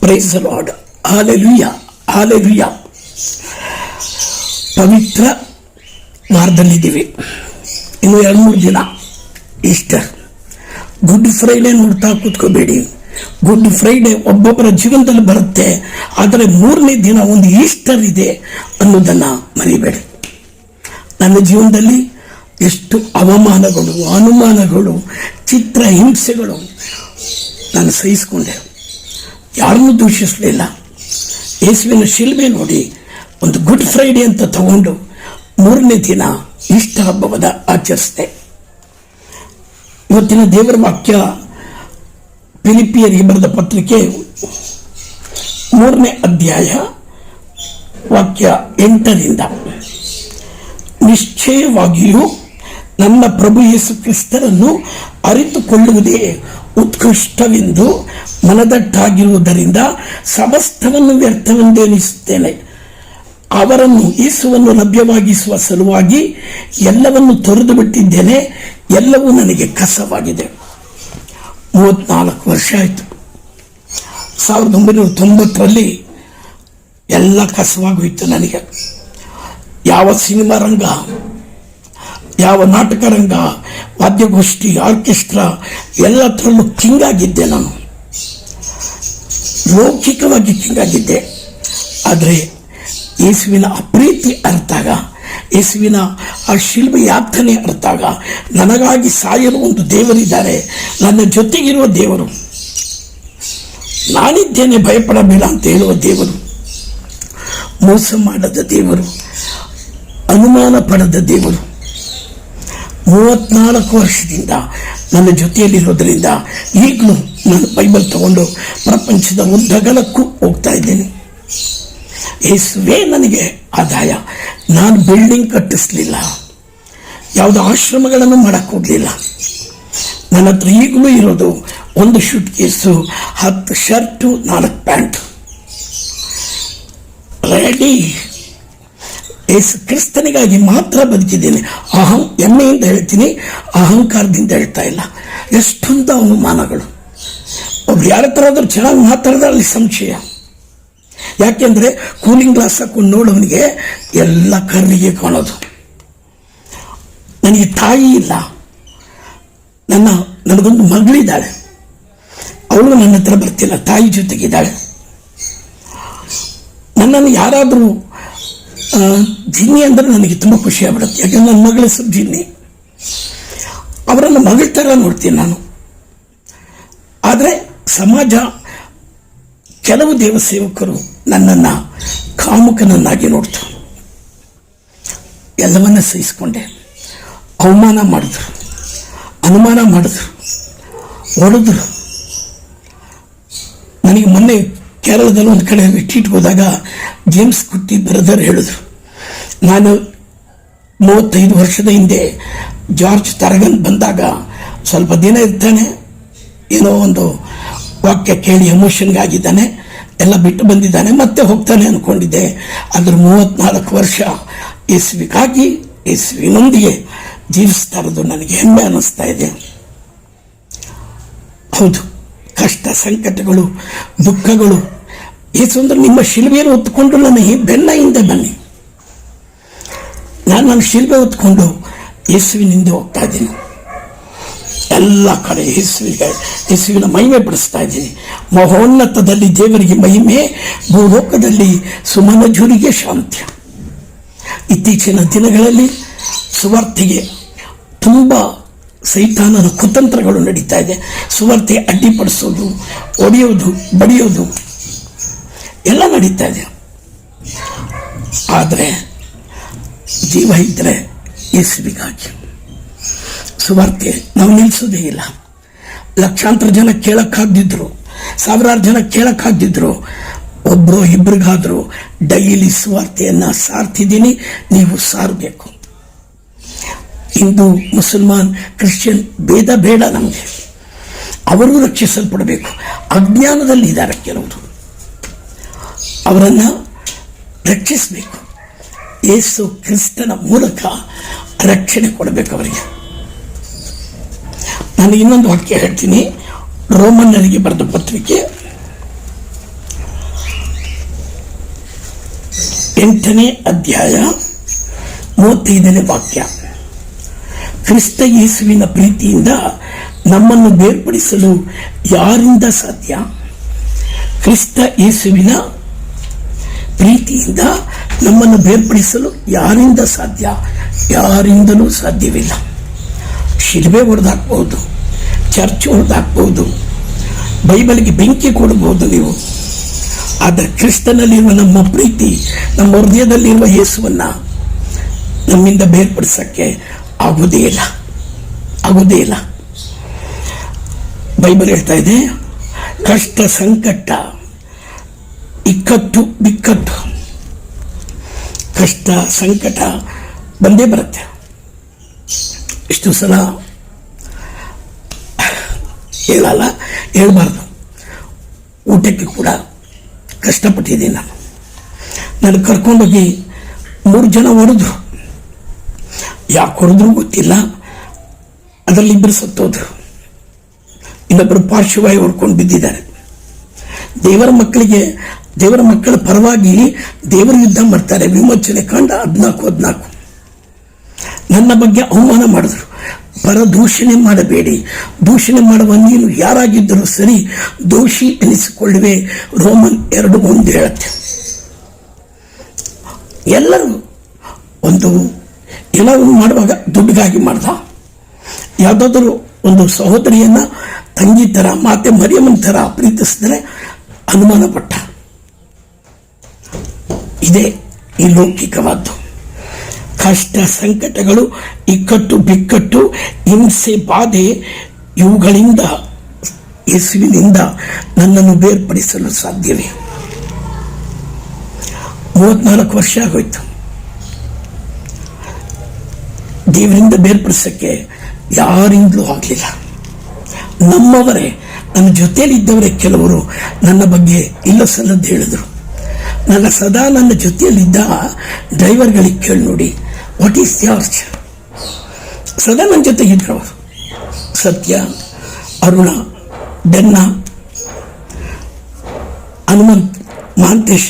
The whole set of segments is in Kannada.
Price the Lord. Hallelujah, hallelujah. ಪವಿತ್ರ ವಾರದಲ್ಲಿದ್ದೀವಿ. ಇನ್ನು 2-3 ದಿನ ಈಸ್ಟರ್. ಗುಡ್ ಫ್ರೈಡೆ ನೋಡ್ತಾ ಕೂತ್ಕೋಬೇಡಿ. ಗುಡ್ ಫ್ರೈಡೆ ಒಬ್ಬೊಬ್ಬರ ಜೀವನದಲ್ಲಿ ಬರುತ್ತೆ, ಆದರೆ 3ನೇ ದಿನ ಒಂದು ಈಸ್ಟರ್ ಇದೆ ಅನ್ನೋದನ್ನು ಮರಿಬೇಡಿ. ನನ್ನ ಜೀವನದಲ್ಲಿ ಎಷ್ಟು ಅವಮಾನಗಳು, ಅನುಮಾನಗಳು, ಚಿತ್ರ ಹಿಂಸೆಗಳು ನಾನು ಸಹಿಸಿಕೊಂಡೆ. ಯಾರನ್ನೂ ದೂಷಿಸಲಿಲ್ಲ. ಯೇಸುವಿನ ಶಿಲ್ಬೆ ನೋಡಿ ಒಂದು ಗುಡ್ ಫ್ರೈಡೆ ಅಂತ ತಗೊಂಡು 3ನೇ ದಿನ ಈಸ್ಟರ್ ಹಬ್ಬವದ ಆಚರಿಸಿದೆ. ಇವತ್ತಿನ ದೇವರ ವಾಕ್ಯ ಫಿಲಿಪಿಯರಿಗೆ ಬರೆದ ಪತ್ರಿಕೆ 3ನೇ ಅಧ್ಯಾಯ ವಾಕ್ಯ 8ರಿಂದ, ನಿಶ್ಚಯವಾಗಿಯೂ ನನ್ನ ಪ್ರಭು ಯೇಸು ಕ್ರಿಸ್ತರನ್ನು ಅರಿತುಕೊಳ್ಳುವುದೇ ಉತ್ಕೃಷ್ಟವೆಂದು ಮನದಟ್ಟಾಗಿರುವುದರಿಂದ ಸಮಸ್ತವನ್ನು ವ್ಯರ್ಥವೆಂದೆನಿಸುತ್ತೇನೆ. ಅವರನ್ನು ಯೇಸುವನ್ನು ಲಭ್ಯವಾಗಿಸುವ ಸಲುವಾಗಿ ಎಲ್ಲವನ್ನು ತೊರೆದು ಬಿಟ್ಟಿದ್ದೇನೆ. ಎಲ್ಲವೂ ನನಗೆ ಕಸವಾಗಿದೆ. 34 ವರ್ಷ ಆಯಿತು. 1990ರಲ್ಲಿ ಎಲ್ಲ ಕಸವಾಗೋಯ್ತು ನನಗೆ. ಯಾವ ಸಿನಿಮಾ ರಂಗ, ಯಾವ ನಾಟಕ ರಂಗ, ವಾದ್ಯಗೋಷ್ಠಿ, ಆರ್ಕೆಸ್ಟ್ರಾ ಎಲ್ಲದರಲ್ಲೂ ಕಿಂಗ್ ಆಗಿದ್ದೆ. ನಾನು ಲೌಕಿಕವಾಗಿ ಕಿಂಗ್ ಆಗಿದ್ದೆ. ಆದರೆ ಯೇಸುವಿನ ಅಪ್ರೀತಿ ಅರ್ಥಾಗ, ಯೇಸುವಿನ ಆ ಶಿಲ್ಬೆ ಯಾತನೆ ಅರ್ಥಾಗ, ನನಗಾಗಿ ಸಾಯಲು ಒಂದು ದೇವರಿದ್ದಾರೆ, ನನ್ನ ಜೊತೆಗಿರುವ ದೇವರು, ನಾನಿದ್ದೇನೆ ಭಯಪಡಬೇಡ ಅಂತ ಹೇಳುವ ದೇವರು, ಮೋಸ ಮಾಡದ ದೇವರು, ಅನುಮಾನ ಪಡದ ದೇವರು 34 ವರ್ಷದಿಂದ ನನ್ನ ಜೊತೆಯಲ್ಲಿರೋದ್ರಿಂದ ಈಗಲೂ ನಾನು ಬೈಬಲ್ ತಗೊಂಡು ಪ್ರಪಂಚದ ಉದ್ದಗಲಕ್ಕೂ ಹೋಗ್ತಾ ಇದ್ದೇನೆ. ಯೇಸುವೇ ನನಗೆ ಆದಾಯ. ನಾನು ಬಿಲ್ಡಿಂಗ್ ಕಟ್ಟಿಸ್ಲಿಲ್ಲ, ಯಾವುದೋ ಆಶ್ರಮಗಳನ್ನು ಮಾಡಕ್ಕೆ ಹೋಗಲಿಲ್ಲ. ನನ್ನ ಹತ್ರ ಈಗಲೂ ಇರೋದು 1 suitcase, 10 shirt, 4 pant ready. Yesu ಕ್ರಿಸ್ತನಿಗಾಗಿ ಮಾತ್ರ ಬದುಕಿದ್ದೇನೆ. ಹೆಮ್ಮೆಯಿಂದ ಹೇಳ್ತೀನಿ, ಅಹಂಕಾರದಿಂದ ಹೇಳ್ತಾ ಇಲ್ಲ. ಎಷ್ಟೊಂದು ಅವಮಾನಗಳು. ಒಬ್ರು ಯಾರ ಹತ್ರ ಆದ್ರೂ ಚೆನ್ನಾಗಿ ಮಾತಾಡಿದ್ರೆ ಅಲ್ಲಿ ಸಂಶಯ. ಯಾಕೆಂದ್ರೆ ಕೂಲಿಂಗ್ ಗ್ಲಾಸ್ ಹಾಕೊಂಡು ನೋಡೋವನಿಗೆ ಎಲ್ಲ ಕರ್ರಿಗೆ ಕಾಣೋದು. ನನಗೆ ತಾಯಿ ಇಲ್ಲ. ನನಗೊಂದು ಮಗಳಿದ್ದಾಳೆ, ಅವಳು ನನ್ನ ಹತ್ರ ಬರ್ತಿಲ್ಲ, ತಾಯಿ ಜೊತೆಗಿದ್ದಾಳೆ. ನನ್ನನ್ನು ಯಾರಾದರೂ ಜಿನ್ನಿ ಅಂದರೆ ನನಗೆ ತುಂಬ ಖುಷಿ ಆಗ್ಬಿಡುತ್ತೆ. ಯಾಕಂದ್ರೆ ನನ್ನ ಮಗಳ ಹೆಸರು ಜಿನ್ನಿ. ಅವರನ್ನು ಮಗಳ ಥರ ನೋಡ್ತೀನಿ ನಾನು. ಆದರೆ ಸಮಾಜ, ಕೆಲವು ದೇವಸೇವಕರು ನನ್ನನ್ನು ಕಾಮುಕನನ್ನಾಗಿ ನೋಡ್ತು. ಎಲ್ಲವನ್ನ ಸಹಿಸಿಕೊಂಡೆ. ಅವಮಾನ ಮಾಡಿದ್ರು, ಅನುಮಾನ ಮಾಡಿದ್ರು, ಹೊಡೆದ್ರು. ನನಗೆ ಮೊನ್ನೆ ಕೇರಳದಲ್ಲಿ ಒಂದು ಕಡೆ ರಿಟ್ರೀಟ್ಗೆ ಹೋದಾಗ ಜೇಮ್ಸ್ ಕುಟ್ಟಿ ಬ್ರದರ್ ಹೇಳಿದ್ರು, ನಾನು 35 ವರ್ಷದ ಹಿಂದೆ ಜಾರ್ಜ್ ತರಗನ್ ಬಂದಾಗ ಸ್ವಲ್ಪ ದಿನ ಇರ್ತಾನೆ, ಏನೋ ಒಂದು ವಾಕ್ಯ ಕೇಳಿ ಎಮೋಷನ್ಗಾಗಿದ್ದಾನೆ, ಎಲ್ಲ ಬಿಟ್ಟು ಬಂದಿದ್ದಾನೆ, ಮತ್ತೆ ಹೋಗ್ತಾನೆ ಅಂದ್ಕೊಂಡಿದ್ದೆ. ಅದ್ರ 34 ವರ್ಷ ಯೇಸುವಿಗಾಗಿ, ಯೇಸುವಿನೊಂದಿಗೆ ಜೀವಿಸ್ತಾ ಇರೋದು ನನಗೆ ಹೆಮ್ಮೆ ಅನ್ನಿಸ್ತಾ ಇದೆ. ಹೌದು, ಕಷ್ಟ, ಸಂಕಟಗಳು, ದುಃಖಗಳು. ಯೇಸು ಅಂದ್ರೆ ನಿಮ್ಮ ಶಿಲ್ಬೆಯನ್ನು ಹೊತ್ಕೊಂಡು ನನ್ನ ಬೆನ್ನ ಹಿಂದೆ ಬನ್ನಿ. ನಾನು ನನ್ನ ಶಿಲ್ಬೆ ಹೊತ್ಕೊಂಡು ಯೇಸುವಿನ ಹಿಂದೆ ಹೋಗ್ತಾ ಇದ್ದೀನಿ. ಎಲ್ಲ ಕಡೆ ಯೇಸುವಿನ ಮಹಿಮೆ ಪಡಿಸ್ತಾ ಇದ್ದೀನಿ. ಮಹೋನ್ನತದಲ್ಲಿ ದೇವರಿಗೆ ಮಹಿಮೆ, ಭೂಲೋಕದಲ್ಲಿ ಸುಮನಜುರಿಗೆ ಶಾಂತಿ. ಇತ್ತೀಚಿನ ದಿನಗಳಲ್ಲಿ ಸುವಾರ್ತೆಗೆ ತುಂಬ ಸೈತಾನನ ಕುತಂತ್ರಗಳು ನಡೀತಾ ಇದೆ. ಸುವಾರ್ತೆ ಅಡ್ಡಿಪಡಿಸೋದು, ಒಡೆಯೋದು, ಬಡಿಯೋದು ಎಲ್ಲ ನಡೀತಾ ಇದೆ. ಆದರೆ ಜೀವ ಇದ್ದರೆ ಯೇಸುವಿಗಾಗಿ ಸುವಾರ್ತೆ ನಾವು ನಿಲ್ಲಿಸೋದೇ ಇಲ್ಲ. ಲಕ್ಷಾಂತರ ಜನ ಕೇಳಕ್ಕಾಗ್ದಿದ್ರು, 1000 ಜನ ಕೇಳಕ್ಕಾಗ್ದಿದ್ರು, ಒಬ್ಬರು ಇಬ್ಬರಿಗಾದರೂ ಡೈಲಿ ಸುವಾರ್ತೆಯನ್ನು ಸಾರ್ತಿದ್ದೀನಿ. ನೀವು ಸಾರಬೇಕು. ಹಿಂದೂ, ಮುಸಲ್ಮಾನ್, ಕ್ರಿಶ್ಚಿಯನ್ ಭೇದ ಬೇಡ ನಮಗೆ. ಅವರು ರಕ್ಷಿಸಲ್ಪಡಬೇಕು. ಅಜ್ಞಾನದಲ್ಲಿ ಇದ್ದಾರೆ ಕೆಲವರು, ಅವರನ್ನು ರಕ್ಷಿಸಬೇಕು. ಯೇಸು ಕ್ರಿಸ್ತನ ಮೂಲಕ ರಕ್ಷಣೆ ಕೊಡಬೇಕು ಅವರಿಗೆ. ನಾನು ಇನ್ನೊಂದು ವಾಕ್ಯ ಹೇಳ್ತೀನಿ. ರೋಮನ್ನರಿಗೆ ಬರೆದ ಪತ್ರಿಕೆ 8ನೇ ಅಧ್ಯಾಯ 35ನೇ ವಾಕ್ಯ. ಕ್ರಿಸ್ತ ಯೇಸುವಿನ ಪ್ರೀತಿಯಿಂದ ನಮ್ಮನ್ನು ಬೇರ್ಪಡಿಸಲು ಯಾರಿಂದ ಸಾಧ್ಯ? ಕ್ರಿಸ್ತ ಯೇಸುವಿನ ಪ್ರೀತಿಯಿಂದ ನಮ್ಮನ್ನು ಬೇರ್ಪಡಿಸಲು ಯಾರಿಂದ ಸಾಧ್ಯ? ಯಾರಿಂದಲೂ ಸಾಧ್ಯವಿಲ್ಲ. ಶಿಲ್ಬೆ ಹೊಡೆದಾಕ್ಬಹುದು, ಚರ್ಚ್ ಹೊಡೆದಾಕ್ಬಹುದು, ಬೈಬಲ್ಗೆ ಬೆಂಕಿ ಕೊಡಬಹುದು ನೀವು. ಆದರೆ ಕ್ರಿಸ್ತನಲ್ಲಿರುವ ನಮ್ಮ ಪ್ರೀತಿ, ನಮ್ಮ ಹೃದಯದಲ್ಲಿರುವ ಯೇಸುವನ್ನ ನಮ್ಮಿಂದ ಬೇರ್ಪಡಿಸಕ್ಕೆ ಆಗುವುದೇ ಇಲ್ಲ. ಬೈಬಲ್ ಹೇಳ್ತಾ ಇದೆ, ಕಷ್ಟ, ಸಂಕಟ, ಇಕ್ಕಟ್ಟು, ಬಿಕ್ಕಟ್ಟು, ಕಷ್ಟ ಸಂಕಟ ಬಂದೇ ಬರುತ್ತೆ. ಇಷ್ಟು ಸಲ ಹೇಳ್ಬಾರ್ದು. ಊಟಕ್ಕೆ ಕೂಡ ಕಷ್ಟಪಟ್ಟಿದ್ದೀನಿ. ನಾನು ಕರ್ಕೊಂಡೋಗಿ 3 ಜನ ಹೊಡೆದ್ರು. ಯಾಕೆ ಹೊಡೆದ್ರು ಗೊತ್ತಿಲ್ಲ. ಅದರಲ್ಲಿ 2 ಸತ್ತೋದ್ರು, ಇನ್ನೊಬ್ಬರು ಪಾರ್ಶ್ವವಾಯು ಹೊಡ್ಕೊಂಡು ಬಿದ್ದಿದ್ದಾರೆ. ದೇವರ ಮಕ್ಕಳ ಪರವಾಗಿ ದೇವರ ಯುದ್ಧ ಮಾಡ್ತಾರೆ. ವಿಮೋಚನೆ ಕಾಂಡ 14 ನನ್ನ ಬಗ್ಗೆ ಅವಮಾನ ಮಾಡಿದ್ರು. ಪರದೂಷಣೆ ಮಾಡಬೇಡಿ, ದೂಷಣೆ ಮಾಡುವ ನೀನು ಯಾರಾಗಿದ್ದರೂ ಸರಿ ದೋಷಿ ಎನಿಸಿಕೊಳ್ಳುವೆ. ರೋಮನ್ 2:1 ಹೇಳುತ್ತೆ. ಎಲ್ಲರೂ ಎಲ್ಲರೂ ಮಾಡುವಾಗ ದುಡ್ಡಿಗಾಗಿ ಮಾಡ್ದ. ಯಾವುದಾದ್ರೂ ಒಂದು ಸಹೋದರಿಯನ್ನ ತಂಗಿ ತರ, ಮಾತೆ ಮರಿಯಮ್ಮನ ತರ ಪ್ರೀತಿಸಿದ್ರೆ ಅನುಮಾನ ಪಟ್ಟ. ಇದೇ ಈ ಲೌಕಿಕವಾದ್ದು. ಕಷ್ಟ ಸಂಕಟಗಳು, ಇಕ್ಕಟ್ಟು ಬಿಕ್ಕಟ್ಟು, ಹಿಂಸೆ ಬಾಧೆ, ಇವುಗಳಿಂದ ಯೇಸುವಿನಿಂದ ನನ್ನನ್ನು ಬೇರ್ಪಡಿಸಲು ಸಾಧ್ಯವೇ? 34 ವರ್ಷ ಆಗೋಯ್ತು. ದೇವರಿಂದ ಬೇರ್ಪಡಿಸಕ್ಕೆ ಯಾರಿಂದಲೂ ಆಗಲಿಲ್ಲ. ನಮ್ಮವರೇ, ನನ್ನ ಜೊತೆಯಲ್ಲಿದ್ದವರೇ ಕೆಲವರು ನನ್ನ ಬಗ್ಗೆ ಇಲ್ಲ ಸಲ್ಲದ್ದು ಹೇಳಿದ್ರು. ನನ್ನ ಜೊತೆಯಲ್ಲಿದ್ದ ಡ್ರೈವರ್ಗಳಿಗೆ ಕೇಳಿ ನೋಡಿ, ವಾಟ್ ಈಸ್ ಚಾರ್ಜ್? ಸದಾ ನನ್ನ ಜೊತೆ ಇದ್ರು ಅವರು. ಸತ್ಯ, ಅರುಣ, ಬೆನ್ನ, ಹನುಮಂತ್, ಮಹಾಂತೇಶ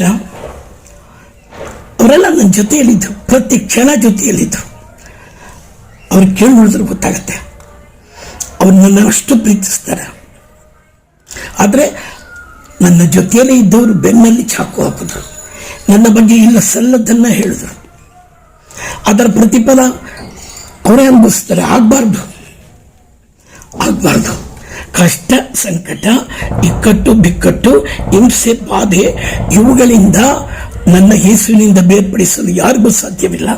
ಅವರೆಲ್ಲ ನನ್ನ ಜೊತೆಯಲ್ಲಿದ್ದರು. ಪ್ರತಿ ಕ್ಷಣ ಜೊತೆಯಲ್ಲಿದ್ದರು. ಅವ್ರಿಗೆ ಕೇಳಿ ನೋಡಿದ್ರೆ ಗೊತ್ತಾಗತ್ತೆ, ಅವ್ರು ನನ್ನ ಅಷ್ಟು ಪ್ರೀತಿಸ್ತಾರೆ. ಆದರೆ ನನ್ನ ಜೊತೆಯಲ್ಲೇ ಇದ್ದವರು ಬೆನ್ನಲ್ಲಿ ಚಾಕು ಹಾಕಿದ್ರು, ನನ್ನ ಬಗ್ಗೆ ಇಲ್ಲ ಸಲ್ಲದನ್ನ ಹೇಳಿದ್ರು. ಅದರ ಪ್ರತಿಫಲ ಅವರೇ ಅನುಭವಿಸ್ತಾರೆ. ಆಗಬಾರ್ದು. ಕಷ್ಟ ಸಂಕಟ, ಇಕ್ಕಟ್ಟು ಬಿಕ್ಕಟ್ಟು, ಹಿಂಸೆ ಬಾಧೆ, ಇವುಗಳಿಂದ ನನ್ನ ಯೇಸುವಿನಿಂದ ಬೇರ್ಪಡಿಸಲು ಯಾರಿಗೂ ಸಾಧ್ಯವಿಲ್ಲ.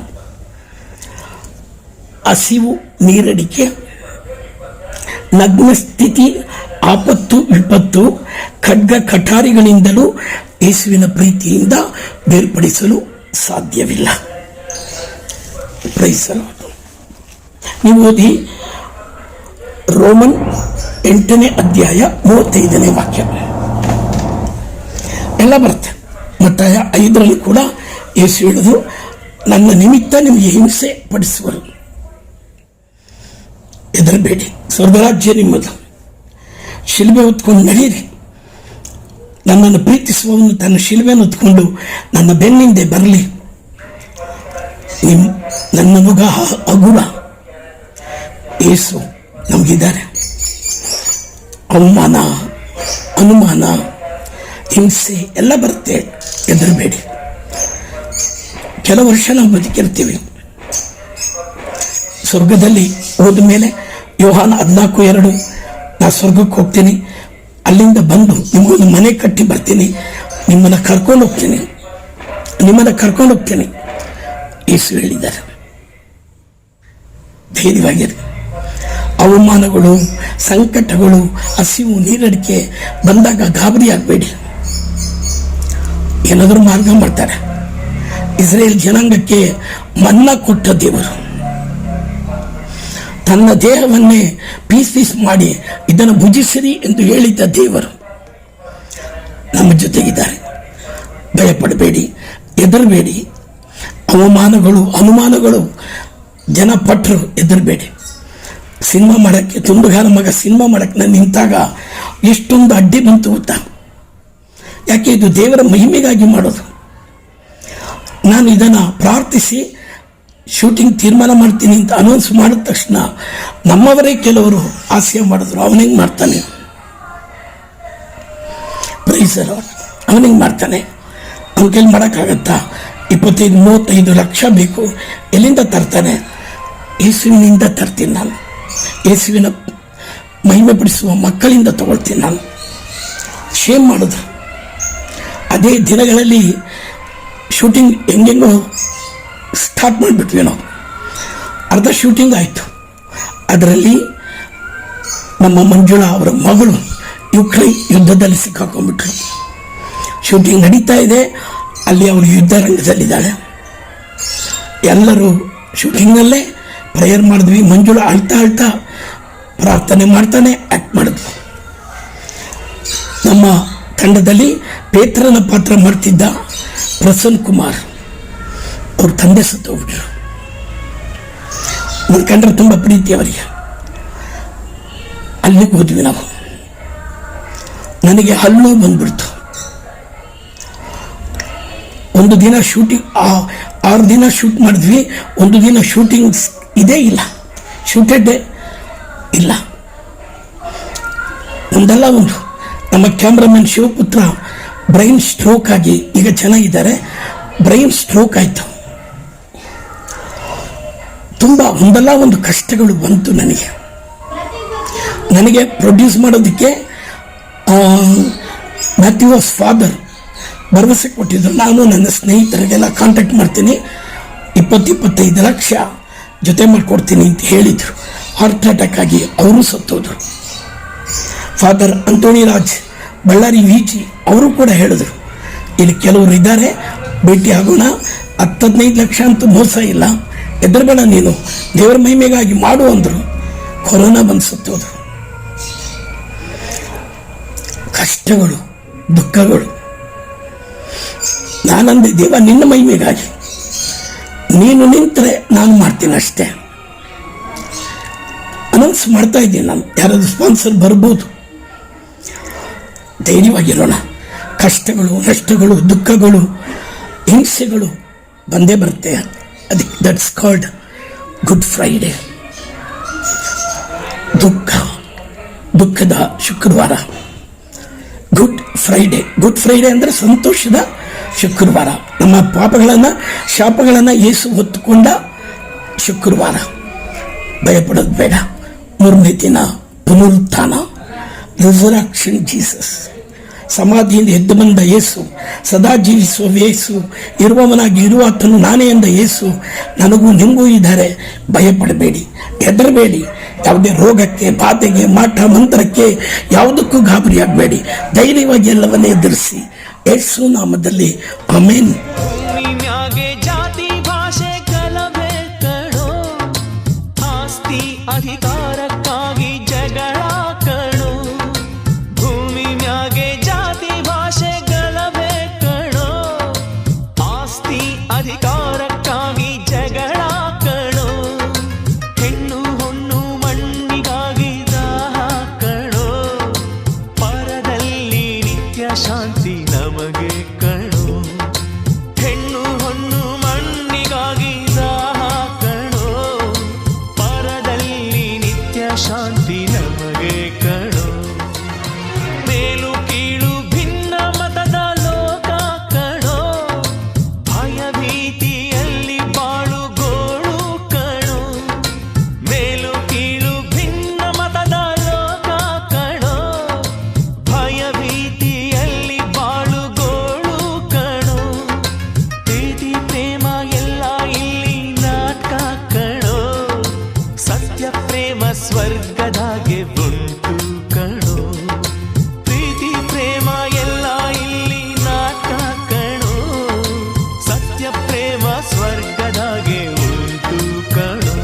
ಹಸಿವು, ನೀರಡಿಕೆ, ನಗ್ನ ಸ್ಥಿತಿ, ಆಪತ್ತು, ವಿಪತ್ತು, ಖಡ್ಗ ಕಠಾರಿಗಳಿಂದಲೂ ಯೇಸುವಿನ ಪ್ರೀತಿಯಿಂದ ಬೇರ್ಪಡಿಸಲು ಸಾಧ್ಯವಿಲ್ಲ. ನೀವು ಓದಿ ರೋಮನ್ 8ನೇ ಅಧ್ಯಾಯ 35ನೇ ವಾಕ್ಯ ಎಲ್ಲ ಬರುತ್ತೆ. ಮತ್ತಾಯ 5ರಲ್ಲಿ ಕೂಡ ಯೇಸು ಹೇಳಿದ್ರು, ನನ್ನ ನಿಮಿತ್ತ ನಿಮಗೆ ಹಿಂಸೆ ಪಡಿಸುವರು, ಹೆದರಬೇಡಿ, ಸ್ವರ್ಗರಾಜ್ಯ ನಿಮ್ಮದು. ಶಿಲ್ಬೆ ಹೊತ್ಕೊಂಡು ನಡೀರಿ. ನನ್ನನ್ನು ಪ್ರೀತಿಸುವವನು ತನ್ನ ಶಿಲ್ಬೆಯನ್ನು ಹೊತ್ಕೊಂಡು ನನ್ನ ಬೆನ್ನಿಂದೆ ಬರಲಿ. ನನ್ನ ಮುಗ ಹಗುರ. ಯೇಸು ನಮಗಿದ್ದಾರೆ. ಅವಮಾನ, ಅನುಮಾನ, ಹಿಂಸೆ ಎಲ್ಲ ಬರುತ್ತೆ, ಹೆದರಬೇಡಿ. ಕೆಲವು ವರ್ಷ ನಾವು ಬದುಕಿರ್ತೀವಿ. ಸ್ವರ್ಗದಲ್ಲಿ ಹೋದ ಮೇಲೆ ಯೋಹಾನ 14:2 ನಾ ಸ್ವರ್ಗಕ್ಕೆ ಹೋಗ್ತೀನಿ, ಅಲ್ಲಿಂದ ಬಂದು ನಿಮಗೊಂದು ಮನೆ ಕಟ್ಟಿ ಬರ್ತೀನಿ, ನಿಮ್ಮನ್ನು ಕರ್ಕೊಂಡು ಹೋಗ್ತೀನಿ ಯೇಸು ಹೇಳಿದ್ದಾರೆ. ಧೈರ್ಯವಾಗಿರಿ. ಅವಮಾನಗಳು, ಸಂಕಟಗಳು, ಹಸಿವು, ನೀರಡಿಕೆ ಬಂದಾಗ ಗಾಬರಿ ಆಗಬೇಡಿ. ಏನಾದರೂ ಮಾರ್ಗ ಮಾಡ್ತಾರೆ. ಇಸ್ರೇಲ್ ಜನಾಂಗಕ್ಕೆ ಮನ್ನಾ ಕೊಟ್ಟ ದೇವರು ತನ್ನ ದೇಹವನ್ನೇ ಪೀಸ್ ಮಾಡಿ ಇದನ್ನು ಭುಜಿಸಿರಿ ಎಂದು ಹೇಳಿದ್ದ ದೇವರು ನಮ್ಮ ಜೊತೆಗಿದ್ದಾರೆ. ಭಯಪಡಬೇಡಿ, ಹೆದರಬೇಡಿ. ಅವಮಾನಗಳು, ಅನುಮಾನಗಳು ಜನ ಪಟ್ಟರು, ಹೆದರಬೇಡಿ. ಸಿನಿಮಾ ಮಾಡಕ್ಕೆ, ತುಂಡುಗಾರ ಮಗ ಸಿನಿಮಾ ಮಾಡಕ್ಕೆ ನಾನು ನಿಂತಾಗ ಎಷ್ಟೊಂದು ಅಡ್ಡಿ ಬಂತು ಗೊತ್ತಾ? ಯಾಕೆ? ಇದು ದೇವರ ಮಹಿಮೆಗಾಗಿ ಮಾಡೋದು. ನಾನು ಇದನ್ನು ಪ್ರಾರ್ಥಿಸಿ ಶೂಟಿಂಗ್ ತೀರ್ಮಾನ ಮಾಡ್ತೀನಿ ಅಂತ ಅನೌನ್ಸ್ ಮಾಡಿದ ತಕ್ಷಣ ನಮ್ಮವರೇ ಕೆಲವರು ಹಾಸ್ಯ ಮಾಡಿದ್ರು, ಅವನಿಗೆ ಮಾಡ್ತಾನೆ, ಪ್ರೈಸರ್ ಅವನಿಗೆ ಮಾಡ್ತಾನೆ, ಅವನ ಕೈಲಿ ಮಾಡೋಕ್ಕಾಗತ್ತಾ, 25-35 ಲಕ್ಷ ಬೇಕು, ಎಲ್ಲಿಂದ ತರ್ತಾನೆ? ಯೇಸುವಿನಿಂದ ತರ್ತೀನಿ ನಾನು, ಯೇಸುವಿನ ಮಹಿಮೆ ಪಡಿಸುವ ಮಕ್ಕಳಿಂದ ತಗೊಳ್ತೀನಿ ನಾನು. ಶೇಮ್ ಮಾಡಿದ್ರು. ಅದೇ ದಿನಗಳಲ್ಲಿ ಶೂಟಿಂಗ್ ಹೆಂಗೆಂಗೋ ಸ್ಟಾರ್ಟ್ ಮಾಡಿಬಿಟ್ವಿ ನಾವು. ಅರ್ಧ ಶೂಟಿಂಗ್ ಆಯಿತು. ಅದರಲ್ಲಿ ನಮ್ಮ ಮಂಜುಳಾ ಅವರ ಮಗಳು ಯುಕ್ರೈನ್ ಯುದ್ಧದಲ್ಲಿ ಸಿಕ್ಕಾಕೊಂಡ್ಬಿಟ್ರು. ಶೂಟಿಂಗ್ ನಡೀತಾ ಇದೆ, ಅಲ್ಲಿ ಅವರು ಯುದ್ಧ ರಂಗದಲ್ಲಿದ್ದಾಳೆ. ಎಲ್ಲರೂ ಶೂಟಿಂಗ್ನಲ್ಲೇ ಪ್ರೇಯರ್ ಮಾಡಿದ್ವಿ. ಮಂಜುಳಾ ಅಳ್ತಾ ಅಳ್ತಾ ಪ್ರಾರ್ಥನೆ ಮಾಡ್ತಾನೆ ಆ್ಯಕ್ಟ್ ಮಾಡಿದ್ವಿ. ನಮ್ಮ ತಂಡದಲ್ಲಿ ಪೇತ್ರನ ಪಾತ್ರ ಮಾಡ್ತಿದ್ದ ಪ್ರಸನ್ನ ಕುಮಾರ್ ಅವ್ರ ತಂದೆ ಸತ್ತೋಗ್ಬಿಟ್ರು. ನನ್ನ ಕಂಡ್ರೆ ತುಂಬ ಪ್ರೀತಿ ಅವರಿಗೆ. ಅಲ್ಲಿಗೆ ಹೋದ್ವಿ ನಾವು. ನನಗೆ ಹಲ್ಲು ಬಂದ್ಬಿಡ್ತು. ಒಂದು ದಿನ ಶೂಟಿಂಗ್ 6 ದಿನ ಶೂಟ್ ಮಾಡಿದ್ವಿ. ಒಂದು ದಿನ ಶೂಟಿಂಗ್ ಇದೇ ಇಲ್ಲ, ಶೂಟೆಡ್ ಇಲ್ಲ. ಒಂದಲ್ಲ ಒಂದು ನಮ್ಮ ಕ್ಯಾಮ್ರಾಮನ್ ಶಿವಪುತ್ರ ಬ್ರೈನ್ ಸ್ಟ್ರೋಕ್ ಆಗಿ ಈಗ ಚೆನ್ನಾಗಿದ್ದಾರೆ. ಬ್ರೈನ್ ಸ್ಟ್ರೋಕ್ ಆಯಿತು. ತುಂಬ ಒಂದಲ್ಲ ಒಂದು ಕಷ್ಟಗಳು ಬಂತು ನನಗೆ ಪ್ರೊಡ್ಯೂಸ್ ಮಾಡೋದಕ್ಕೆ ಮ್ಯಾಥ್ಯೂಸ್ ಫಾದರ್ ಭರವಸೆ ಕೊಟ್ಟಿದ್ದರು. ನಾನು ನನ್ನ ಸ್ನೇಹಿತರಿಗೆಲ್ಲ ಕಾಂಟ್ಯಾಕ್ಟ್ ಮಾಡ್ತೀನಿ, 20-25 ಲಕ್ಷ ಜೊತೆ ಮಾಡಿಕೊಡ್ತೀನಿ ಅಂತ ಹೇಳಿದರು. ಹಾರ್ಟ್ ಅಟ್ಯಾಕ್ ಆಗಿ ಅವರು ಸತ್ತೋದ್ರು. ಫಾದರ್ ಅಂಟೋನಿ ರಾಜ್ ಬಳ್ಳಾರಿ ವಿಜಿ ಅವರು ಕೂಡ ಹೇಳಿದ್ರು, ಇಲ್ಲಿ ಕೆಲವರು ಇದ್ದಾರೆ, ಭೇಟಿ ಆಗೋಣ, 10-15 ಲಕ್ಷ ಅಂತೂ ಮೋಸ ಇಲ್ಲ, ಹೆದರಬೇಡ ನೀನು, ದೇವರ ಮಹಿಮೆಗಾಗಿ ಮಾಡು ಅಂದರು. ಕೊರೋನಾ ಬಂದು ಸತ್ತೋದ್ರು. ಕಷ್ಟಗಳು, ದುಃಖಗಳು. ನಾನಂದೆ, ದೇವ ನಿನ್ನ ಮಹಿಮೆಗಾಗಿ ನೀನು ನಿಂತರೆ ನಾನು ಮಾಡ್ತೀನಿ ಅಷ್ಟೇ. ಅನೌನ್ಸ್ ಮಾಡ್ತಾ ಇದ್ದೀನಿ ನಾನು, ಯಾರಾದ್ರೂ ಸ್ಪಾನ್ಸರ್ ಬರ್ಬೋದು, ಧೈರ್ಯವಾಗಿರೋಣ. ಕಷ್ಟಗಳು, ನಷ್ಟಗಳು, ದುಃಖಗಳು, ಹಿಂಸೆಗಳು ಬಂದೇ ಬರುತ್ತೆ. ಅದಕ್ಕೆ ದಟ್ಸ್ ಕಾಲ್ಡ್ ಗುಡ್ ಫ್ರೈಡೆ. ದುಃಖದ ಶುಕ್ರವಾರ, ಗುಡ್ ಫ್ರೈಡೆ ಅಂದರೆ ಸಂತೋಷದ ಶುಕ್ರವಾರ. ನಮ್ಮ ಪಾಪಗಳನ್ನು, ಶಾಪಗಳನ್ನು ಯೇಸು ಹೊತ್ತುಕೊಂಡ ಶುಕ್ರವಾರ. ಭಯಪಡೋದು ಬೇಡ. 3ನೇ ದಿನ ಪುನರುತ್ಥಾನ, ರಿಸರಕ್ಷನ್ ಜೀಸಸ್. ಸಮಾಧಿಯಿಂದ ಎದ್ದು ಬಂದ ಯೇಸು, ಸದಾ ಜೀವಿಸುವ ಯೇಸು, ಇರುವವನಾಗಿ ಇರುವಾತನು ನಾನೇ ಎಂದ ಯೇಸು ನನಗೂ ನಿಮಗೂ ಇದ್ದಾರೆ. ಭಯಪಡಬೇಡಿ, ಹೆದರಬೇಡಿ. ಯಾವುದೇ ರೋಗಕ್ಕೆ, ಬಾಧೆಗೆ, ಮಾಟ ಮಂತ್ರಕ್ಕೆ ಯಾವುದಕ್ಕೂ ಗಾಬರಿಯಾಗಬೇಡಿ. ಧೈರ್ಯವಾಗಿ ಎಲ್ಲವನ್ನೇ ಎದುರಿಸಿ ಯೇಸು ನಾಮದಲ್ಲಿ ಆಮೇನ್. ಅಧಿಕಾರಕ್ಕಾಗಿ ಜಗಳ ಕಣೋ, ಭೂಮಿ ಮ್ಯಾಗೆ ಜಾತಿ ಭಾಷೆಗಳ ಬೇಕಣೋ, ಆಸ್ತಿ ಅಧಿಕಾರಕ್ಕಾಗಿ ಜಗಳ ಕಣೋ, ಹೆಣ್ಣು ಹೊಣ್ಣು ಮಣ್ಣಿಗಾಗಿ ದಾಹ ಕಣೋ, ಪರದಲ್ಲಿ ನಿತ್ಯ ಶಾಂತಿ ನಮಗೆ ಕಣೋ, ಹೆಣ್ಣು ಹೊಣ್ಣು ಮಣ್ಣಿಗಾಗಿ ದಾಹ ಕಣೋ, ಪರದಲ್ಲಿ ನಿತ್ಯ ಶಾಂತಿ ನಮಗೆ ಕಣೋ, ಮೇಲು ಕೀಳು ಭಿನ್ನ ಮತದ ಲೋಕ ಕಣೋ, ಭಯ ಭೀತಿಯಲ್ಲಿ ಬಾಳು ಗೋಳು ಕಣೋ, ಮೇಲು ಕೀಳು ಭಿನ್ನ ಮತದ ಲೋಕ ಕಣೋ, ಭಯ ಭೀತಿಯಲ್ಲಿ ಬಾಳು ಗೋಳು ಕಣೋ, ಪ್ರೀತಿ ಪ್ರೇಮ ಎಲ್ಲ ಇಲ್ಲಿ ನಾಟಕ ಕಣೋ, ಸತ್ಯ ಪ್ರೇಮ ಸ್ವರ್ಗದಾಗೆ ಉಂಟು ಕಣೋ, ಪ್ರೀತಿ ಪ್ರೇಮ ಎಲ್ಲ ಇಲ್ಲಿ ನಾಟಕ ಕಣೋ, ಸತ್ಯ ಪ್ರೇಮ ಸ್ವರ್ಗದಾಗೆ ಉಂಟು ಕಣೋ.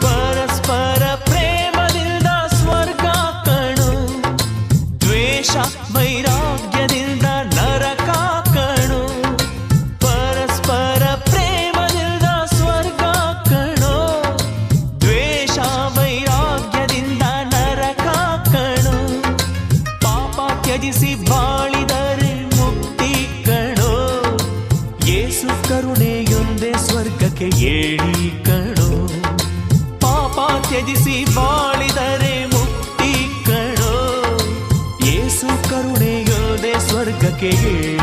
ಪರಸ್ಪರ ಪ್ರೇಮದಿಂದ ಸ್ವರ್ಗ ಕಣೋ, ದ್ವೇಷ ವೈರಾಗ್ಯದಿಂದ ಸ್ವರ್ಗಕ್ಕೆ ಏಳಿ ಕಣೋ. ಪಾಪ ತ್ಯಜಿಸಿ ಬಾಳಿದರೆ ಮುಕ್ತಿ ಕಣೋ. ಯೇಸು ಕರುಣೆಯೋದೆ ಸ್ವರ್ಗಕ್ಕೆ ಏಳಿ